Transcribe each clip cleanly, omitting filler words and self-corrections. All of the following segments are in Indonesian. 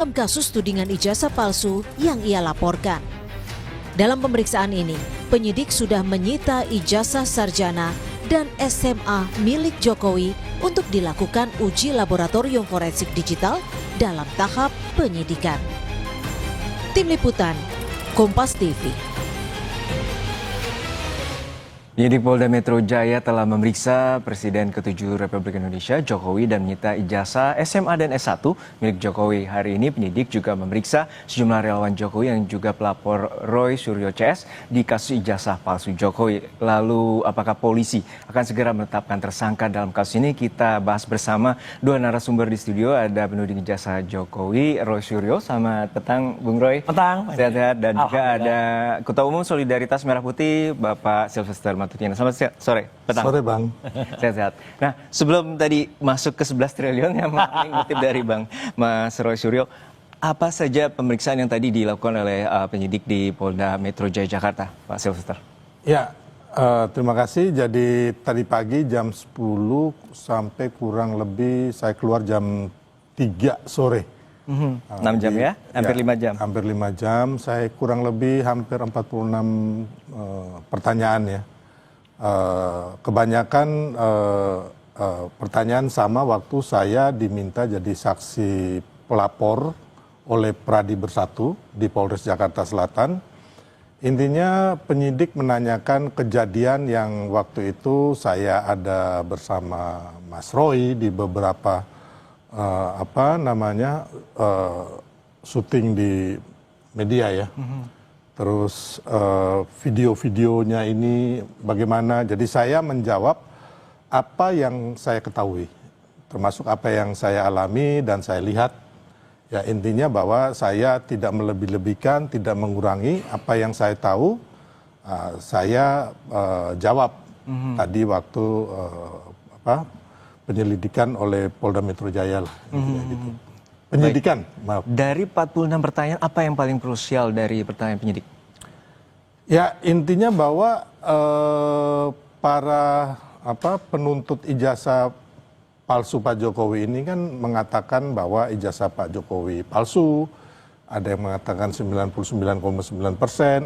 dalam kasus tudingan ijazah palsu yang ia laporkan. Dalam pemeriksaan ini, penyidik sudah menyita ijazah sarjana dan SMA milik Jokowi untuk dilakukan uji laboratorium forensik digital dalam tahap penyidikan. Tim Liputan, Kompas TV. Penyidik Polda Metro Jaya telah memeriksa Presiden ke-7 Republik Indonesia Jokowi dan menyita ijazah SMA dan S1 milik Jokowi. Hari ini penyidik juga memeriksa sejumlah relawan Jokowi yang juga pelapor Roy Suryo CS di kasus ijazah palsu Jokowi. Lalu apakah polisi akan segera menetapkan tersangka dalam kasus ini? Kita bahas bersama dua narasumber di studio. Ada penuding ijazah Jokowi, Roy Suryo. Selamat petang, Bung Roy. Petang. Sehat-sehat. Dan juga ada Ketua Umum Solidaritas Merah Putih, Bapak Silvester Matutina. Selamat sore, petang. Sore, Bang. Sehat-sehat. Nah, sebelum tadi masuk ke 11 triliun yang mengutip dari Bang Mas Roy Suryo, apa saja pemeriksaan yang tadi dilakukan oleh penyidik di Polda Metro Jaya Jakarta, Pak Silvester? Ya, terima kasih. Jadi tadi pagi jam 10 sampai kurang lebih saya keluar jam 3 sore. 6 jam ya? Hampir 5 jam? Hampir 5 jam. Saya kurang lebih hampir 46 pertanyaan ya. Kebanyakan pertanyaan sama waktu saya diminta jadi saksi pelapor oleh Pradi Bersatu di Polres Jakarta Selatan. Intinya penyidik menanyakan kejadian yang waktu itu saya ada bersama Mas Roy di beberapa syuting di media ya. Terus video-videonya ini bagaimana, jadi saya menjawab apa yang saya ketahui, termasuk apa yang saya alami dan saya lihat. Ya intinya bahwa saya tidak melebih-lebihkan, tidak mengurangi apa yang saya tahu, saya jawab tadi waktu penyelidikan oleh Polda Metro Jaya lah. Gitu. Penyidikan, maaf. Dari 46 pertanyaan, apa yang paling krusial dari pertanyaan penyidik? Ya intinya bahwa para penuntut ijazah palsu Pak Jokowi ini kan mengatakan bahwa ijazah Pak Jokowi palsu. Ada yang mengatakan 99,9%,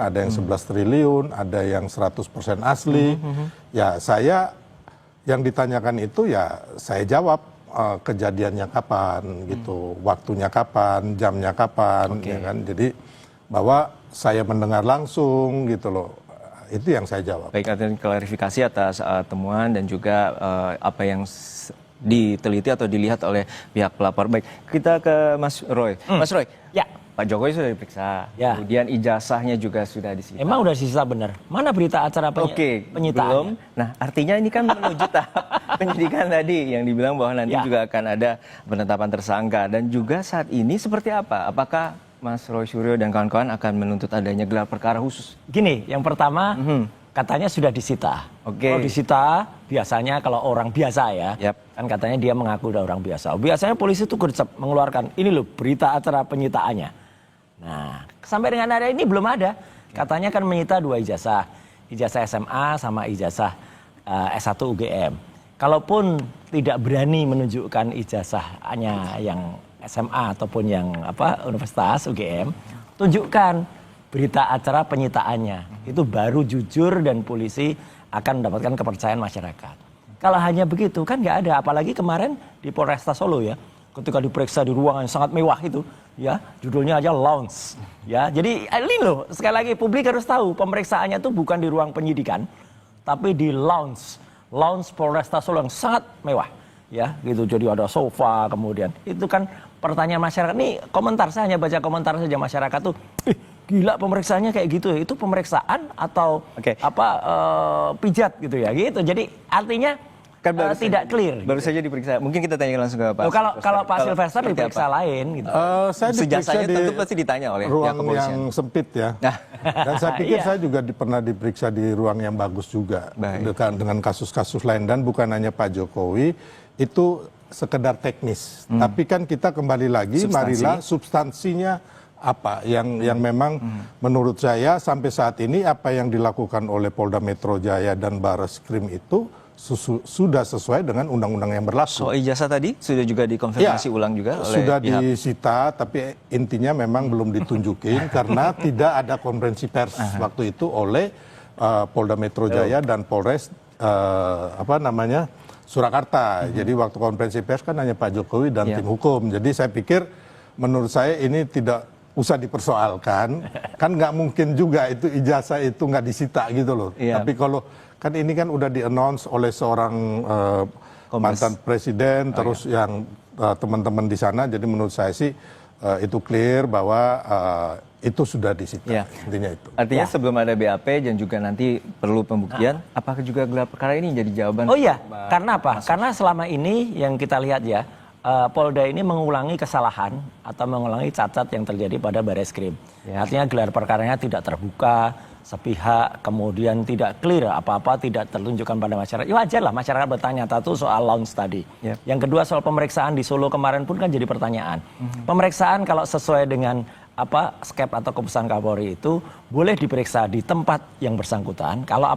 ada yang 11 triliun, ada yang 100% asli. Ya saya yang ditanyakan itu ya saya jawab. Kejadiannya kapan gitu, waktunya kapan, jamnya kapan, ya kan. Jadi bahwa saya mendengar langsung gitu loh, itu yang saya jawab. Baik, artinya klarifikasi atas temuan dan juga apa yang diteliti atau dilihat oleh pihak pelapor. Baik, kita ke Mas Roy. Mas Roy, ya. Pak Jokowi sudah diperiksa, ya. Kemudian ijazahnya juga sudah disita. Emang udah disita benar? Mana berita acara penyitaannya? Belum. Nah, artinya ini kan menuju tahap penyidikan tadi yang dibilang bahwa nanti juga akan ada penetapan tersangka. Dan juga saat ini seperti apa? Apakah Mas Roy Suryo dan kawan-kawan akan menuntut adanya gelar perkara khusus? Gini, yang pertama katanya sudah disita. Kalau disita, biasanya kalau orang biasa ya, kan katanya dia mengaku udah orang biasa. Biasanya polisi itu gercep mengeluarkan, ini loh berita acara penyitaannya. Nah, sampai dengan hari ini belum ada. Katanya kan menyita 2 ijazah. Ijazah SMA sama ijazah S1 UGM. Kalaupun tidak berani menunjukkan ijazahnya yang SMA ataupun yang Universitas UGM, tunjukkan berita acara penyitaannya. Itu baru jujur dan polisi akan mendapatkan kepercayaan masyarakat. Kalau hanya begitu kan nggak ada. Apalagi kemarin di Polresta Solo ya, ketika diperiksa di ruangan yang sangat mewah itu, ya judulnya aja lounge, ya. Jadi ini loh, sekali lagi publik harus tahu pemeriksaannya itu bukan di ruang penyidikan, tapi di lounge Polresta Solo yang sangat mewah, ya gitu. Jadi ada sofa, kemudian itu kan pertanyaan masyarakat. Nih komentar, saya hanya baca komentar saja masyarakat tuh, gila pemeriksaannya kayak gitu ya. Itu pemeriksaan atau pijat gitu ya, gitu. Jadi artinya kan tidak clear. Baru saja diperiksa. Mungkin kita tanya langsung ke Pak. Kalau Pak Silvester diperiksa lain gitu. Saya diperiksa di tentu pasti ditanya oleh ruang yang sempit ya. Dan saya pikir saya juga pernah diperiksa di ruang yang bagus juga. Dengan kasus-kasus lain. Dan bukan hanya Pak Jokowi, itu sekedar teknis. Tapi kan kita kembali lagi, marilah substansinya apa yang memang menurut saya sampai saat ini apa yang dilakukan oleh Polda Metro Jaya dan Barreskrim itu sudah sesuai dengan undang-undang yang berlaku. So ijazah tadi sudah juga dikonfirmasi ulang juga oleh sudah pihak. disita, tapi intinya memang belum ditunjukin karena tidak ada konferensi pers waktu itu oleh Polda Metro Jaya dan Polres Surakarta. Jadi waktu konferensi pers kan hanya Pak Jokowi dan tim hukum. Jadi saya pikir menurut saya ini tidak usah dipersoalkan, kan nggak mungkin juga itu ijazah itu nggak disita gitu loh. Tapi kalau kan ini kan udah di-announce oleh seorang mantan presiden, terus yang teman-teman di sana, jadi menurut saya sih itu clear bahwa itu sudah disita. Intinya itu. Artinya sebelum ada BAP dan juga nanti perlu pembuktian, apakah juga gelar perkara ini jadi jawaban? Oh iya, karena apa? Karena selama ini yang kita lihat ya, Polda ini mengulangi kesalahan atau mengulangi cacat yang terjadi pada Bareskrim. Artinya gelar perkaranya tidak terbuka, sepihak, kemudian tidak clear, apa-apa tidak tertunjukkan pada masyarakat. Ya wajar lah masyarakat bertanya satu soal launch tadi. Yang kedua soal pemeriksaan di Solo kemarin pun kan jadi pertanyaan. Pemeriksaan kalau sesuai dengan skep atau keputusan Kapolri itu boleh diperiksa di tempat yang bersangkutan. Kalau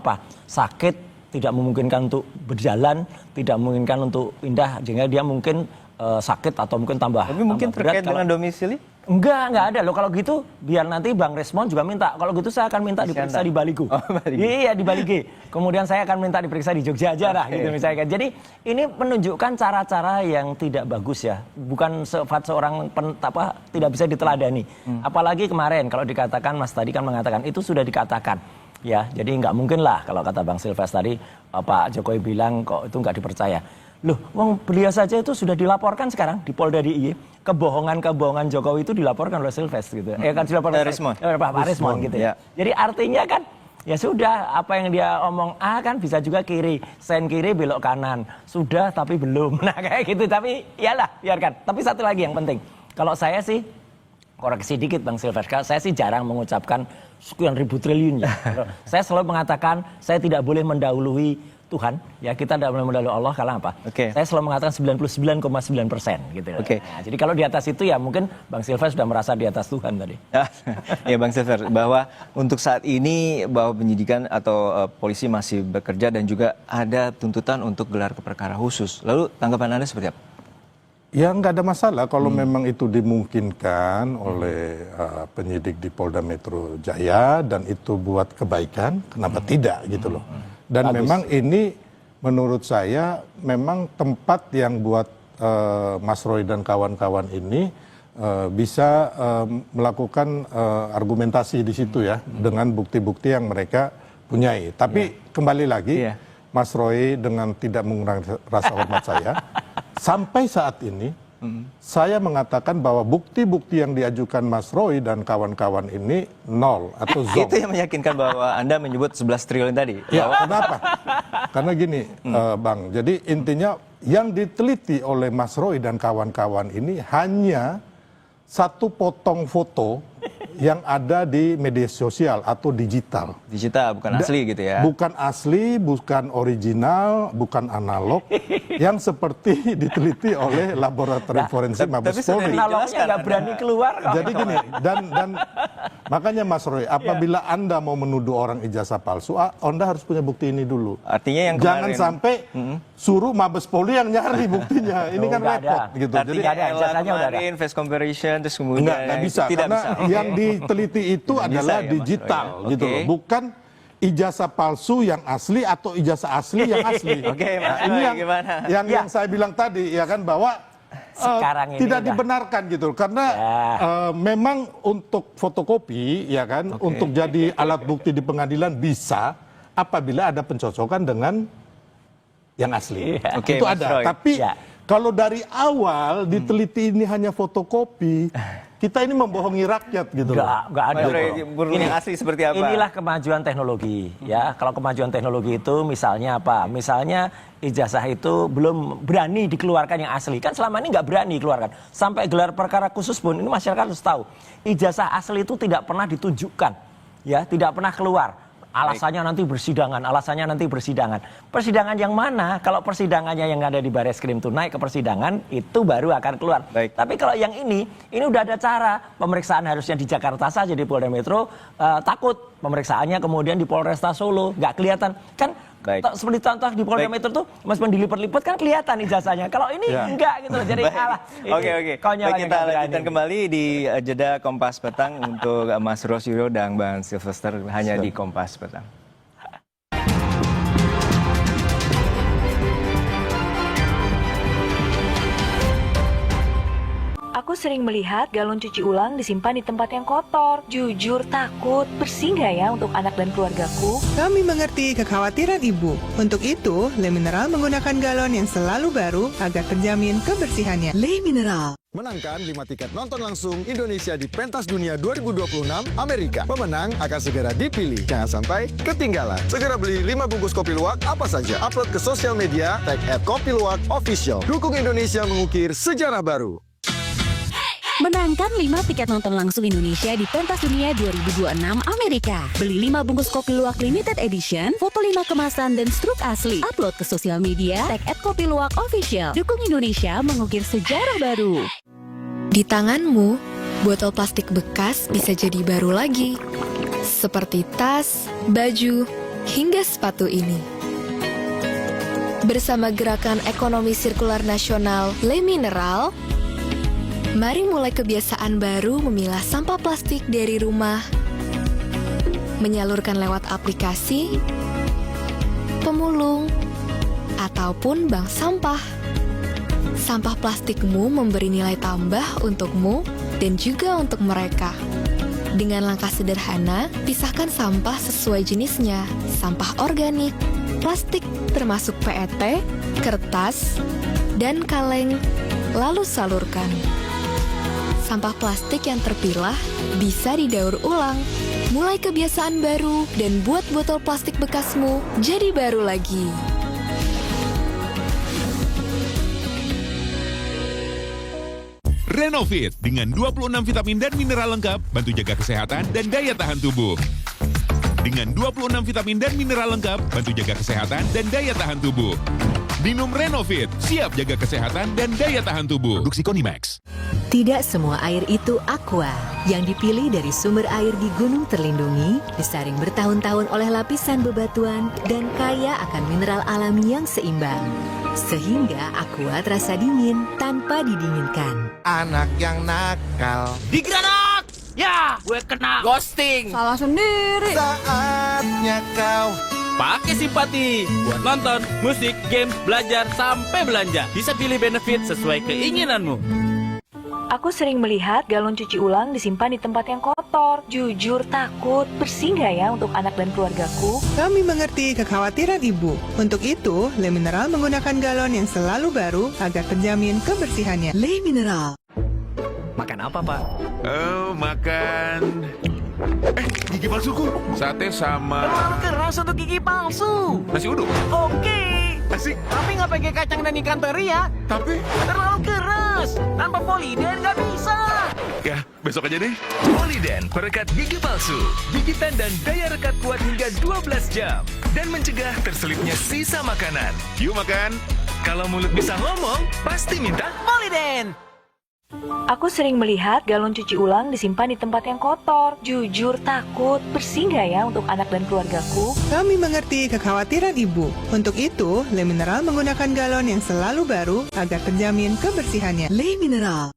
sakit, tidak memungkinkan untuk berjalan, tidak memungkinkan untuk pindah, sehingga dia mungkin sakit atau mungkin tambah. Tapi mungkin terkait dengan domisili? Enggak ada loh. Kalau gitu biar nanti Bang Resmon juga minta. Kalau gitu saya akan minta diperiksa di Baligo. Iya, di Balige. Kemudian saya akan minta diperiksa di Jogja aja lah gitu misalnya. Jadi ini menunjukkan cara-cara yang tidak bagus ya. Bukan sifat seorang tidak bisa diteladani. Apalagi kemarin kalau dikatakan Mas tadi kan mengatakan itu sudah dikatakan. Ya, jadi nggak mungkin lah kalau kata Bang Silves tadi Pak Jokowi bilang kok itu nggak dipercaya. Loh, beliau saja itu sudah dilaporkan sekarang di Polda DIY. Kebohongan Jokowi itu dilaporkan oleh Silves gitu. Kan dilaporkan Pak Resmon gitu ya. Jadi artinya kan ya sudah, apa yang dia omong A kan bisa juga kiri, sen kiri belok kanan. Sudah tapi belum. Nah kayak gitu, tapi iyalah biarkan. Tapi satu lagi yang penting. Kalau saya sih koreksi dikit Bang Silves, saya sih jarang mengucapkan sekian ribu triliun ya. Saya selalu mengatakan saya tidak boleh mendahului Tuhan, ya kita tidak boleh mendahului Allah. Kalau apa? Saya selalu mengatakan 99,9% gitu. Nah, jadi kalau di atas itu ya mungkin Bang Silver sudah merasa di atas Tuhan tadi. Ya Bang Silver, bahwa untuk saat ini bahwa penyidikan atau polisi masih bekerja dan juga ada tuntutan untuk gelar perkara khusus. Lalu tanggapan Anda seperti apa? Ya nggak ada masalah kalau memang itu dimungkinkan oleh penyidik di Polda Metro Jaya dan itu buat kebaikan, kenapa tidak gitu loh. Dan memang ini menurut saya memang tempat yang buat Mas Roy dan kawan-kawan ini bisa melakukan argumentasi di situ ya dengan bukti-bukti yang mereka punyai. Tapi kembali lagi Mas Roy dengan tidak mengurangi rasa hormat saya, sampai saat ini saya mengatakan bahwa bukti-bukti yang diajukan Mas Roy dan kawan-kawan ini nol atau zong. Itu yang meyakinkan bahwa Anda menyebut 11 triliun tadi? Ya, kenapa? Karena gini, Bang, jadi intinya yang diteliti oleh Mas Roy dan kawan-kawan ini hanya satu potong foto yang ada di media sosial atau digital. Digital, bukan asli gitu ya? Bukan asli, bukan original, bukan analog, yang seperti diteliti oleh laboratorium forensik Mabes Polri. Analognya nggak berani keluar. Jadi gini, dan makanya Mas Roy, apabila Anda mau menuduh orang ijazah palsu, Anda harus punya bukti ini dulu. Artinya yang jangan sampai suruh Mabes Polri yang nyari buktinya. Ini kan repot gitu. Artinya jadi ijazahnya udah ada. Face comparison terus kemudian nggak bisa, karena yang diteliti itu adalah digital gitu loh, bukan ijazah palsu yang asli atau ijazah asli yang asli. Nah, ini yang saya bilang tadi ya kan, bahwa sekarang ini tidak dibenarkan gitu karena memang untuk fotokopi ya kan, untuk jadi alat bukti di pengadilan bisa apabila ada pencocokan dengan yang asli. Itu ada. Tapi kalau dari awal diteliti ini hanya fotokopi, kita ini membohongi rakyat gitu. Nggak ada. Ini asli seperti apa? Inilah kemajuan teknologi. Ya, kalau kemajuan teknologi itu misalnya apa? Misalnya ijazah itu belum berani dikeluarkan yang asli. Kan selama ini nggak berani dikeluarkan. Sampai gelar perkara khusus pun ini masyarakat harus tahu. Ijazah asli itu tidak pernah ditunjukkan. Ya, tidak pernah keluar. Alasannya nanti bersidangan. Persidangan yang mana? Kalau persidangannya yang ada di Bareskrim itu naik ke persidangan, itu baru akan keluar. Tapi kalau yang ini udah ada cara. Pemeriksaan harusnya di Jakarta saja di Polda Metro, takut pemeriksaannya kemudian di Polresta Solo, nggak kelihatan. Kan Baik. Seperti contoh di Polda Metro tuh, meskipun dilipat-lipat kan kelihatan ijazahnya. Kalau ini enggak gitu loh. Jadi Oke. Baik, kita lanjutkan kembali di jeda Kompas Petang untuk Mas Rosiro dan Bang Sylvester hanya di Kompas Petang. Aku sering melihat galon cuci ulang disimpan di tempat yang kotor. Jujur takut, bersih nggak ya untuk anak dan keluargaku? Kami mengerti kekhawatiran Ibu. Untuk itu, Le Mineral menggunakan galon yang selalu baru agar terjamin kebersihannya. Le Mineral. Menangkan 5 tiket nonton langsung Indonesia di Pentas Dunia 2026 Amerika. Pemenang akan segera dipilih. Jangan sampai ketinggalan. Segera beli 5 bungkus kopi luwak apa saja. Upload ke sosial media, tag @kopiluwakofficial. Dukung Indonesia mengukir sejarah baru. Menangkan 5 tiket nonton langsung Indonesia di Pentas Dunia 2026 Amerika. Beli 5 bungkus kopi luwak limited edition, foto 5 kemasan dan struk asli. Upload ke sosial media, tag @kopiluwakofficial. Dukung Indonesia mengukir sejarah baru. Di tanganmu, botol plastik bekas bisa jadi baru lagi. Seperti tas, baju, hingga sepatu ini. Bersama Gerakan Ekonomi Sirkular Nasional Le Mineral, mari mulai kebiasaan baru memilah sampah plastik dari rumah, menyalurkan lewat aplikasi, pemulung, ataupun bank sampah. Sampah plastikmu memberi nilai tambah untukmu dan juga untuk mereka. Dengan langkah sederhana, pisahkan sampah sesuai jenisnya, sampah organik, plastik termasuk PET, kertas, dan kaleng, lalu salurkan. Sampah plastik yang terpilah bisa didaur ulang. Mulai kebiasaan baru dan buat botol plastik bekasmu jadi baru lagi. Renovit dengan 26 vitamin dan mineral lengkap, bantu jaga kesehatan dan daya tahan tubuh. Dengan 26 vitamin dan mineral lengkap, bantu jaga kesehatan dan daya tahan tubuh. Minum Renovit, siap jaga kesehatan dan daya tahan tubuh. Produksi Konimax. Tidak semua air itu aqua. Yang dipilih dari sumber air di gunung terlindungi, disaring bertahun-tahun oleh lapisan bebatuan, dan kaya akan mineral alami yang seimbang. Sehingga aqua terasa dingin tanpa didinginkan. Anak yang nakal. Digranat! Ya, gue kena ghosting. Salah sendiri. Saatnya kau pakai simpati buat nonton, musik, game, belajar, sampai belanja. Bisa pilih benefit sesuai keinginanmu. Aku sering melihat galon cuci ulang disimpan di tempat yang kotor. Jujur takut, bersih nggak ya untuk anak dan keluargaku? Kami mengerti kekhawatiran Ibu. Untuk itu, Le Mineral menggunakan galon yang selalu baru agar terjamin kebersihannya. Le Mineral. Makan apa, Pak? Oh, makan... gigi palsuku. Sate sama... Terlalu keras untuk gigi palsu. Nasi uduk. Oke. Asik. Tapi nggak pakai kacang dan ikan teri ya. Tapi... terlalu keras. Tanpa Poliden nggak bisa. Ya, besok aja deh. Poliden, perekat gigi palsu. Gigitan dan daya rekat kuat hingga 12 jam. Dan mencegah terselipnya sisa makanan. Yuk makan. Kalau mulut bisa ngomong, pasti minta Poliden. Aku sering melihat galon cuci ulang disimpan di tempat yang kotor. Jujur takut, bersih nggak ya untuk anak dan keluargaku? Kami mengerti kekhawatiran Ibu. Untuk itu, Le Mineral menggunakan galon yang selalu baru agar terjamin kebersihannya. Le Mineral.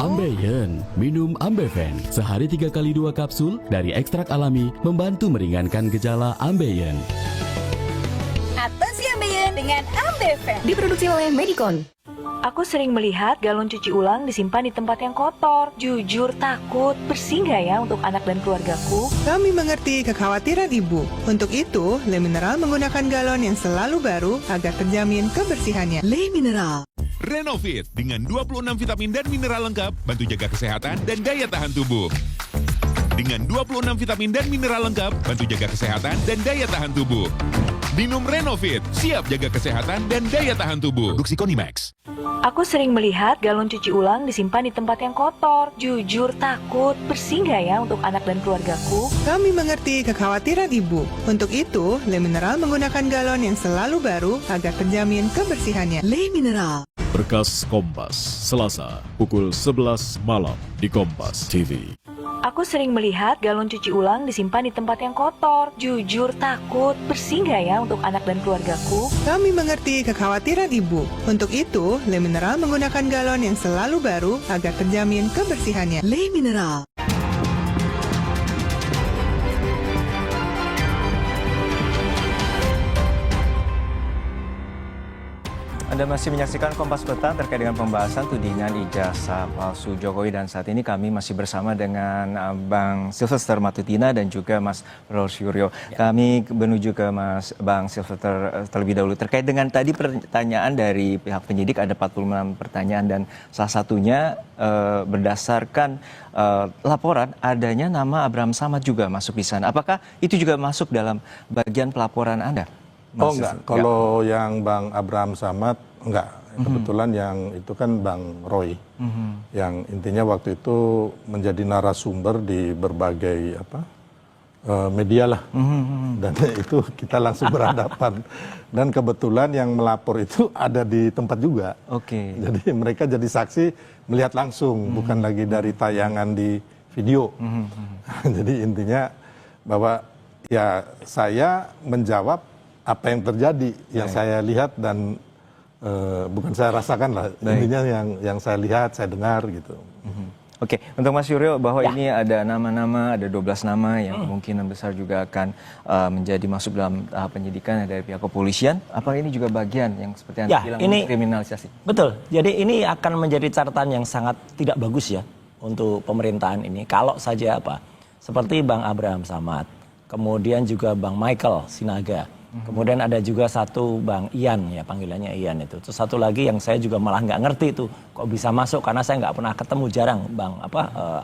Ambeien, minum Ambeven. Sehari 3 kali 2 kapsul dari ekstrak alami membantu meringankan gejala Ambeien. Atasi Ambeien dengan Ambeven. Diproduksi oleh Medicon. Aku sering melihat galon cuci ulang disimpan di tempat yang kotor. Jujur takut, bersih nggak ya untuk anak dan keluargaku? Kami mengerti kekhawatiran Ibu. Untuk itu, Le Mineral menggunakan galon yang selalu baru agar terjamin kebersihannya. Le Mineral. Renovit dengan 26 vitamin dan mineral lengkap, bantu jaga kesehatan dan daya tahan tubuh. Dengan 26 vitamin dan mineral lengkap, bantu jaga kesehatan dan daya tahan tubuh. Minum Renovit, siap jaga kesehatan dan daya tahan tubuh. Produksi Konimax. Aku sering melihat galon cuci ulang disimpan di tempat yang kotor. Jujur takut, bersih nggak ya untuk anak dan keluargaku? Kami mengerti kekhawatiran Ibu. Untuk itu, Le Mineral menggunakan galon yang selalu baru agar terjamin kebersihannya. Le Mineral. Berkas Kompas, Selasa, pukul 11 malam di Kompas TV. Aku Aku sering melihat galon cuci ulang disimpan di tempat yang kotor. Jujur takut, bersih nggak ya untuk anak dan keluargaku? Kami mengerti kekhawatiran Ibu. Untuk itu, Le Mineral menggunakan galon yang selalu baru agar terjamin kebersihannya. Le Mineral. Anda masih menyaksikan Kompas Petang terkait dengan pembahasan tudingan ijazah palsu Jokowi, dan saat ini kami masih bersama dengan Bang Sylvester Matutina dan juga Mas Rolf Suryo. Kami menuju ke Bang Sylvester terlebih dahulu terkait dengan tadi pertanyaan dari pihak penyidik, ada 46 pertanyaan dan salah satunya berdasarkan laporan adanya nama Abraham Samad juga masuk di sana. Apakah itu juga masuk dalam bagian pelaporan Anda? Oh enggak, kalau yang Bang Abraham Samad enggak. Kebetulan yang itu kan Bang Roy, yang intinya waktu itu menjadi narasumber di berbagai media lah, dan itu kita langsung berhadapan. Dan kebetulan yang melapor itu ada di tempat juga. Oke. Jadi mereka jadi saksi melihat langsung, bukan lagi dari tayangan di video. Jadi intinya bahwa ya saya menjawab apa yang terjadi, yang saya lihat dan bukan saya rasakan lah, intinya yang saya lihat, saya dengar gitu. Oke, untuk Mas Suryo, bahwa ini ada nama-nama, ada 12 nama yang kemungkinan besar juga akan menjadi masuk dalam tahap penyidikan dari pihak kepolisian. Apakah ini juga bagian yang seperti Anda bilang, ini kriminalisasi? Betul, jadi ini akan menjadi catatan yang sangat tidak bagus ya untuk pemerintahan ini. Kalau saja seperti Bang Abraham Samad, kemudian juga Bang Michael Sinaga, kemudian ada juga satu Bang Ian, ya panggilannya Ian itu. Terus satu lagi yang saya juga malah nggak ngerti itu kok bisa masuk, karena saya nggak pernah ketemu, jarang Bang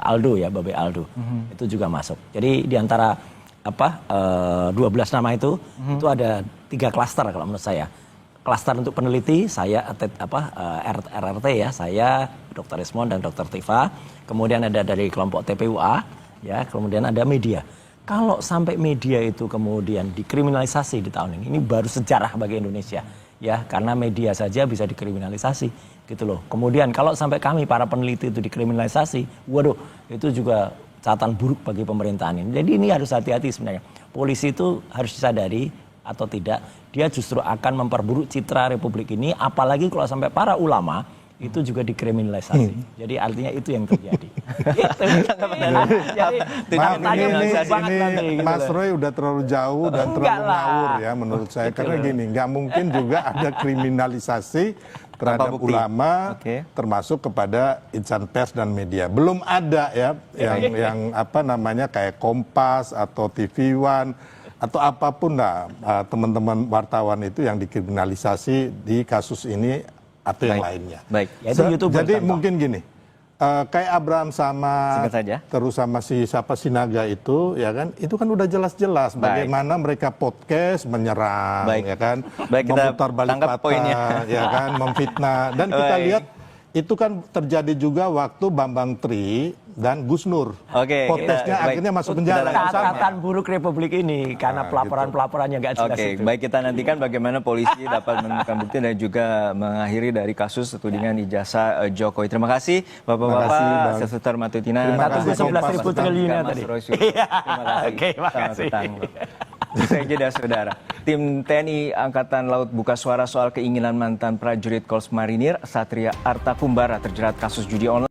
Aldo ya, Babe Aldo. Itu juga masuk. Jadi di antara 12 nama itu ada 3 klaster kalau menurut saya. Klaster untuk peneliti, saya RRT ya, saya Dr. Ismon dan Dr. Tifa. Kemudian ada dari kelompok TPUA, ya, kemudian ada media. Kalau sampai media itu kemudian dikriminalisasi di tahun ini baru sejarah bagi Indonesia, ya, karena media saja bisa dikriminalisasi, gitu loh. Kemudian kalau sampai kami para peneliti itu dikriminalisasi, waduh, itu juga catatan buruk bagi pemerintahan ini. Jadi ini harus hati-hati sebenarnya. Polisi itu harus disadari atau tidak, dia justru akan memperburuk citra Republik ini, apalagi kalau sampai para ulama itu juga dikriminalisasi. Jadi artinya itu yang terjadi. Ini Mas Roy udah terlalu jauh dan terlalu ngawur ya menurut saya. Karena gini, nggak mungkin juga ada kriminalisasi terhadap ulama, termasuk kepada insan pers dan media. Belum ada ya yang kayak Kompas atau TV One atau apapun lah, teman-teman wartawan itu yang dikriminalisasi di kasus ini atau yang lainnya. Baik. Jadi mungkin gini, kayak Abraham sama terus sama Sinaga itu, ya kan, itu kan udah jelas-jelas bagaimana mereka podcast menyerang, ya kan, memutar balik fakta, ya kan, memfitnah, dan kita lihat itu kan terjadi juga waktu Bambang Tri dan Gus Nur. Podcastnya akhirnya masuk penjara. Catatan buruk Republik ini karena pelaporan-pelaporan yang nggak jelas itu. Baik, kita nantikan bagaimana polisi dapat menemukan bukti dan juga mengakhiri dari kasus tudingan ijazah Jokowi. Terima kasih Bapak-bapak, Sylvester Matutina. Terima kasih 11.000 triliunnya tadi. Terima kasih. Saya jeda, saudara. Tim TNI Angkatan Laut buka suara soal keinginan mantan prajurit Korps Marinir Satria Arta Kumbara terjerat kasus judi online.